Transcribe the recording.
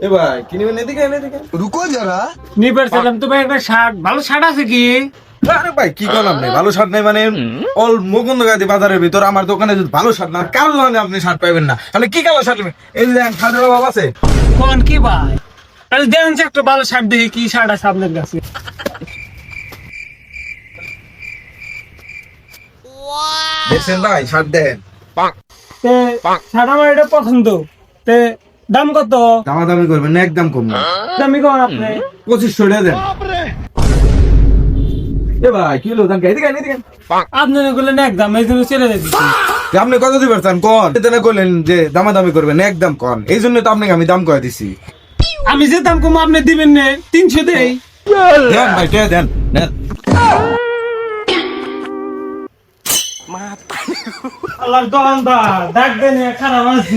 এ ভাই কি নিবেন? এদিকে এদিকে रुको जरा। নিবার চাইলাম তো ভাই একটা শার্ট, ভালো শার্ট আছে কি? আরে ভাই কি করলাম নাই, ভালো শার্ট নাই মানে অল মুকুন্দগাতি বাজারের ভিতর আমার দোকানে যদি ভালো শার্ট না, কারণ মানে আপনি শার্ট পাইবেন না। আপনি কি কালার শার্ট নেবেন? এই যে দেখেন শার্টের অভাব আছে। কোন কি ভাই? তাহলে দেন যে একটা ভালো শার্ট দেখি, কি শার্ট আছে আপনার কাছে? দেখছেন ভাই শার্ট দেন, তে শার্ট আমার এটা পছন্দ। তে দাম কত? দামাদামি করবেন না, একদম কম না। দামি কর আপনি। 2500 টাকা দেন। এ ভাই কি হলো? এদিকে এদিকে আপনার এগুলো না একদম, এই জন্য চলে যাচ্ছি। আপনি কত দিবেন চান কোন? এটা করলেন যে দামাদামি করবেন না, একদম কোন। এই জন্য তো আপনাকে আমি দাম কয়ে দিছি। আমি যে দাম কম আপনি দিবেন না, 300 দেই। দেন ভাই দেন দেন। আল্লাহর দোকানদার ডাক দেন, খারাপ আছে।